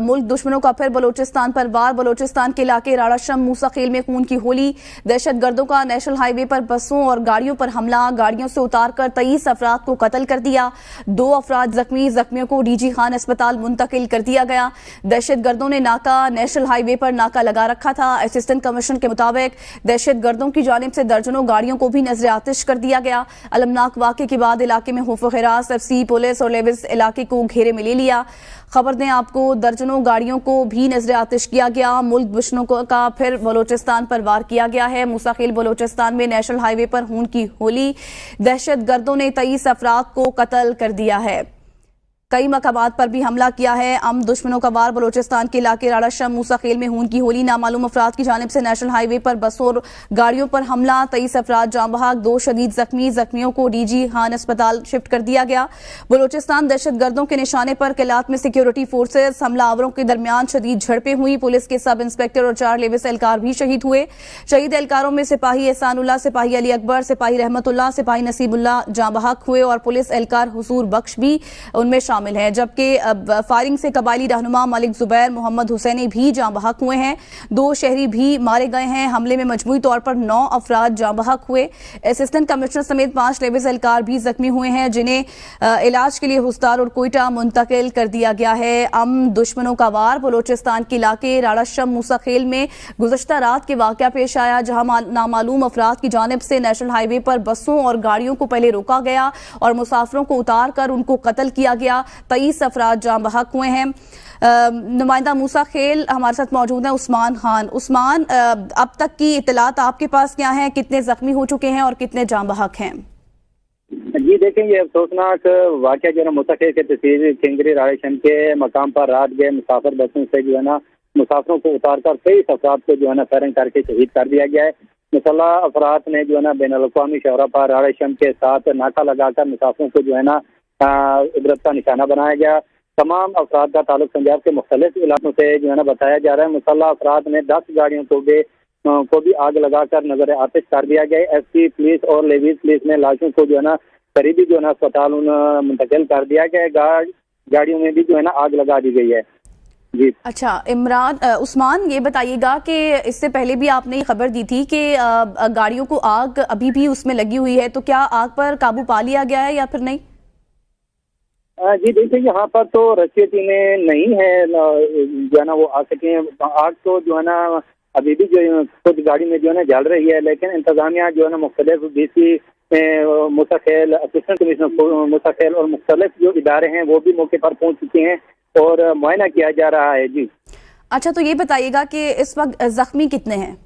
मुल्क दुश्मनों का फिर बलोचिस्तान पर वार। बलोचिस्तान के इलाके राड़ाशम मूसा खेल में खून की होली। दहशत गर्दों का नेशनल हाईवे पर बसों और गाड़ियों पर हमला। गाड़ियों से उतारकर 23 अफराद को कत्ल कर दिया। 2 अफराद जख्मी। जख्मियों को डीजी खान अस्पताल मुंतकिल कर दिया गया। दहशत गर्दों ने नेशनल हाईवे पर नाका लगा रखा था। असिस्टेंट कमिश्नर के मुताबिक दहशत गर्दों की जानिब से दर्जनों गाड़ियों को भी नजर आतिश कर दिया गया। अलमनाक वाक़े के बाद इलाके में खौफ हिरास। एफसी पुलिस और लेविस इलाके को घेरे में ले लिया। खबर दें आपको, दर्जनों गाड़ियों को भी नजर आतिश किया गया। मुल्क दुश्मनों का फिर बलोचिस्तान पर वार किया गया है। मूसा खेल बलोचिस्तान में नेशनल हाईवे पर खून की होली। दहशत गर्दों ने 23 अफराद को कत्ल कर दिया है। कई मकामात पर भी हमला किया है। दुश्मनों का वार। बलोचिस्तान के इलाके राड़ाशम मूसा खेल में खून की होली। नामालूम अफराद की जानिब से नेशनल हाईवे पर बसों और गाड़ियों पर हमला। 23 अफराद जाँ बहक, 2 शदीद जख्मी। जख्मियों को डीजी खान अस्पताल शिफ्ट कर दिया गया। बलोचिस्तान दहशत गर्दों के निशाने पर किलात में सिक्योरिटी फोर्सेज। हमलावरों के दरमियान शदीद झड़पें हुई। पुलिस के सब इंस्पेक्टर और 4 लेविस एहलकार भी शहीद हुए। शहीद एहलकारों में सिपाही एहसानुल्लाह, सिपाही अली अकबर, सिपाही रहमतुल्लाह, सिपाही नसीबुल्लाह जाँ बहक हुए और पुलिस एहलकार हुसूर बख्श भी उनमें शामिल है। जबकि फायरिंग से कबायली रहनुमा मलिक जुबैर मोहम्मद हुसैनी भी जाँ बहक हुए हैं। 2 शहरी भी मारे गए हैं। हमले में मजमूई तौर पर 9 अफराद जाँ बहक हुए। असिस्टेंट कमिश्नर समेत 5 लेविस एहलकार भी जख्मी हुए हैं, जिन्हें इलाज के लिए हुस्तार और कोयटा मुंतकिल कर दिया गया है। दुश्मनों का वार। बलोचिस्तान के इलाके राड़ाशम मूसा खेल में गुज़श्ता रात के वाक़या पेश आया, जहां नामालूम अफराद की जानिब से नेशनल हाईवे पर बसों और गाड़ियों को पहले रोका गया और मुसाफिरों को उतार कर उनको कत्ल किया गया। 23 अफराद जाँ बहक हुए हैं। नुमाइंदा मूसा खेल हमारे साथ मौजूद हैं उस्मान खान। उस्मान, अब तक की इत्तलात आपके पास क्या हैं? कितने जख्मी हो चुके हैं और कितने जाँ बहक हैं? जी देखें, ये अफसोसनाक वाक़या जो है ना मूसा खेल के तहसील खिंगरी राड़ाशम के मकाम पर रात गए मुसाफिर बसों से जो है ना मुसाफिरों को उतारकर 23 अफराद को जो है ना फायरिंग करके शहीद कर दिया गया है। मुसल्लह अफराद ने जो है ना बैनुल-अक़वामी शहरा पर राड़ाशम के साथ नाका लगाकर मुसाफिरों को जो है ना इबरत का निशाना बनाया गया। तमाम अफराद का ताल्लुक पंजाब के मुख्तलिफ इलाकों से जो है ना बताया जा रहा है। मुसल्लह अफराद ने 10 गाड़ियों को भी आग लगाकर नजर आतिश कर दिया गया। एफसी पुलिस और लेविस पुलिस ने लाशों को जो है ना करीबी जो है ना अस्पताल मुंतकिल कर दिया गया। गाड़ियों में भी जो है ना आग लगा दी गई है। जी अच्छा उस्मान, ये बताइएगा कि इससे पहले भी आपने ये खबर दी थी कि गाड़ियों को आग अभी भी उसमें लगी हुई है, तो क्या आग पर काबू पा लिया गया है या फिर नहीं? जी देखिए, यहाँ पर तो रस्सियाँ टीमें नहीं है जो है ना वो आ सके। आग तो जो है ना अभी भी जो कुछ गाड़ी में जो है ना जल रही है, लेकिन इंतजामिया जो है ना मुख्तलिफ डीसी मूसा खेल, असिस्टेंट कमिश्नर मूसा खेल और मुख्तलिफ जो इदारे हैं वो भी मौके पर पहुँच चुके हैं और मुआयना किया जा रहा है। जी अच्छा, तो ये बताइएगा कि इस वक्त जख्मी कितने हैं?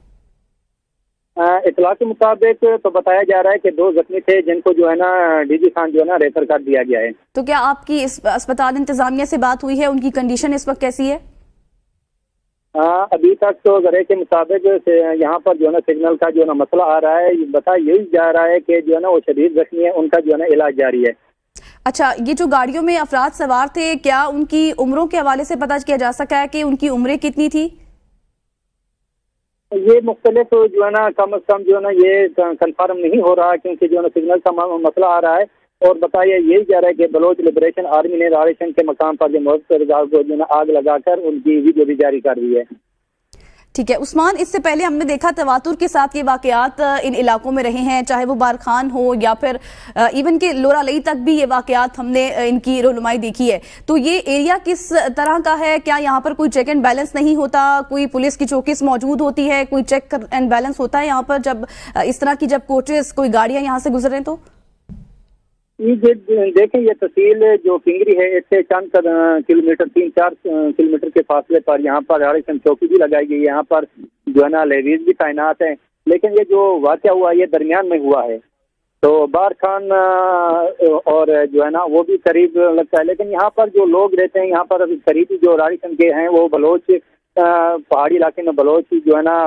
इतला के मुताबिक तो बताया जा रहा है कि 2 जख्मी थे, जिनको जो है ना डीजी खान जो है ना रेफर कर दिया गया है। तो क्या आपकी इस अस्पताल इंतजामिया से बात हुई है? उनकी कंडीशन इस वक्त कैसी है? अभी तक तो जरे के मुताबिक यहाँ पर जो है ना सिग्नल का जो है ना मसला आ रहा है। बता यही जा रहा है कि जो है ना वो शदीद जख्मी है, उनका जो है ना इलाज जारी है। अच्छा, ये जो गाड़ियों में अफराद सवार थे, क्या उनकी उम्रों के हवाले से पता किया जा सका है कि उनकी उम्रें कितनी थी? ये मुख्तलिफ जो है ना कम अज कम जो है ना ये कंफर्म नहीं हो रहा, क्योंकि जो है ना सिग्नल का मसला आ रहा है। और बताया यही जा रहा है कि बलोच लिबरेशन आर्मी ने राड़ाशम के मकाम पर जो जो है ना आग लगाकर उनकी वीडियो भी जारी कर दी है। ठीक है उस्मान, इससे पहले हमने देखा तवातुर के साथ ये वाकयात इन इलाकों में रहे हैं, चाहे वो बारखान हो या फिर इवन के लोरा लई तक भी ये वाकयात हमने इनकी रोनुमाई देखी है। तो ये एरिया किस तरह का है? क्या यहाँ पर कोई चेक एंड बैलेंस नहीं होता? कोई पुलिस की चौकीस मौजूद होती है? कोई चेक एंड बैलेंस होता है यहाँ पर जब इस तरह की जब कोचेस कोई गाड़ियां यहाँ से गुजरे? तो देखें, ये तहसील जो खिंगरी है इससे चंद किलोमीटर 3-4 किलोमीटर के फासले पर यहाँ पर राड़ाशम चौकी भी लगाई गई है। यहाँ पर जो है ना लेडीज भी तैनात है, लेकिन ये जो वाक़या हुआ ये दरमियान में हुआ है। तो बारखान और जो है ना वो भी करीब लगता है, लेकिन यहाँ पर जो लोग रहते हैं यहाँ पर करीबी जो राड़ाशम के हैं वो बलोच पहाड़ी इलाके में बलोच जो है ना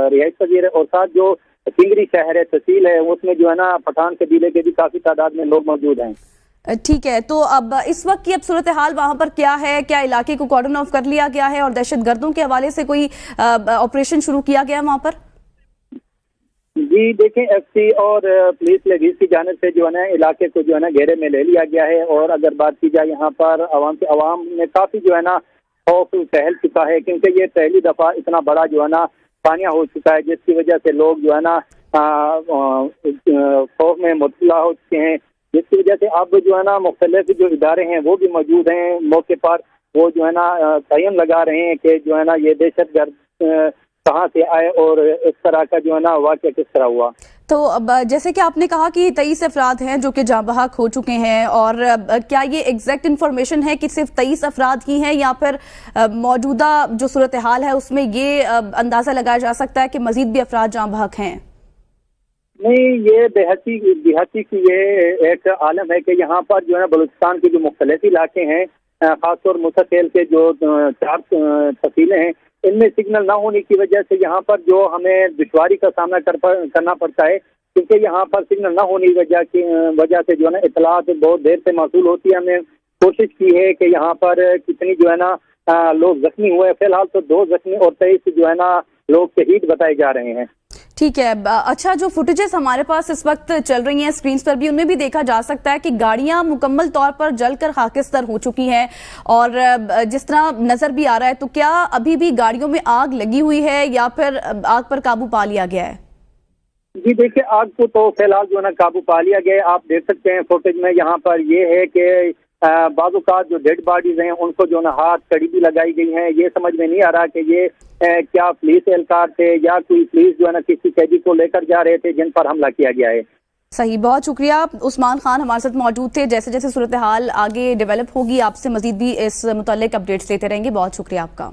रिहाइश पजीर है, और साथ जो खिंगरी शहर है तहसील है उसमें जो है ना पठान कबीले के भी काफी तादाद में लोग मौजूद हैं। ठीक है, तो अब इस वक्त की अब सूरत हाल वहां पर क्या है? क्या इलाके को कॉर्डन ऑफ कर लिया गया है और दहशत गर्दों के हवाले से कोई ऑपरेशन शुरू किया गया वहां पर? जी देखें, एफसी और पुलिस लेडीज की जानिब से जो है ना इलाके को जो है ना घेरे में ले लिया गया है। और अगर बात की जाए यहाँ पर आवाम में काफी जो है ना خوف پھیل چکا ہے، کیونکہ یہ پہلی دفعہ اتنا بڑا جو ہے نا پانیہ ہو چکا ہے، جس کی وجہ سے لوگ جو ہے نا خوف میں مبتلا ہو چکے ہیں، جس کی وجہ سے اب جو ہے نا مختلف جو ادارے ہیں وہ بھی موجود ہیں موقع پر، وہ جو ہے نا تعین لگا رہے ہیں کہ جو ہے نا یہ دہشت گرد کہاں سے آئے اور اس طرح کا جو ہے نا واقعہ کس طرح ہوا۔ تو اب جیسے کہ آپ نے کہا کہ 23 افراد ہیں جو کہ جاں بحق ہو چکے ہیں، اور کیا یہ ایگزیکٹ انفارمیشن ہے کہ صرف 23 افراد ہی ہیں، یا پھر موجودہ جو صورتحال ہے اس میں یہ اندازہ لگایا جا سکتا ہے کہ مزید بھی افراد جاں بحق ہیں؟ نہیں، یہ دیہاتی کی یہ ایک عالم ہے کہ یہاں پر جو ہے نا بلوچستان کے جو مختلف علاقے ہیں، خاص طور موسیٰ خیل کے جو 4 تحصیلیں ہیں، ان میں سگنل نہ ہونے کی وجہ سے یہاں پر جو ہمیں دشواری کا سامنا کرنا پڑتا ہے، کیونکہ یہاں پر سگنل نہ ہونے کی وجہ سے جو ہے نا اطلاعات بہت دیر سے موصول ہوتی ہے۔ ہم نے کوشش کی ہے کہ یہاں پر کتنی جو ہے نا لوگ زخمی ہوئے، فی الحال تو 2 زخمی اور 23 جو ہے نا لوگ شہید بتائے جا رہے ہیں۔ ٹھیک ہے، اچھا جو فوٹیجز ہمارے پاس اس وقت چل رہی ہیں اسکرینز پر بھی، ان میں بھی دیکھا جا سکتا ہے کہ گاڑیاں مکمل طور پر جل کر خاکستر ہو چکی ہیں، اور جس طرح نظر بھی آ رہا ہے، تو کیا ابھی بھی گاڑیوں میں آگ لگی ہوئی ہے یا پھر آگ پر قابو پا لیا گیا ہے؟ جی دیکھیے، آگ کو تو فی الحال جو ہے نا قابو پا لیا گیا ہے۔ آپ دیکھ سکتے ہیں فوٹیج میں، یہاں پر یہ ہے کہ بعض اوقات جو ڈیڈ باڈیز ہیں ان کو جو نا ہاتھ کڑی بھی لگائی گئی ہیں۔ یہ سمجھ میں نہیں آ رہا کہ یہ کیا پولیس اہلکار تھے یا کوئی پولیس جو ہے نا کسی قیدی کو لے کر جا رہے تھے جن پر حملہ کیا گیا ہے۔ صحیح، بہت شکریہ عثمان خان ہمارے ساتھ موجود تھے۔ جیسے جیسے صورتحال آگے ڈیولپ ہوگی آپ سے مزید بھی اس متعلق اپڈیٹس لیتے رہیں گے۔ بہت شکریہ آپ کا۔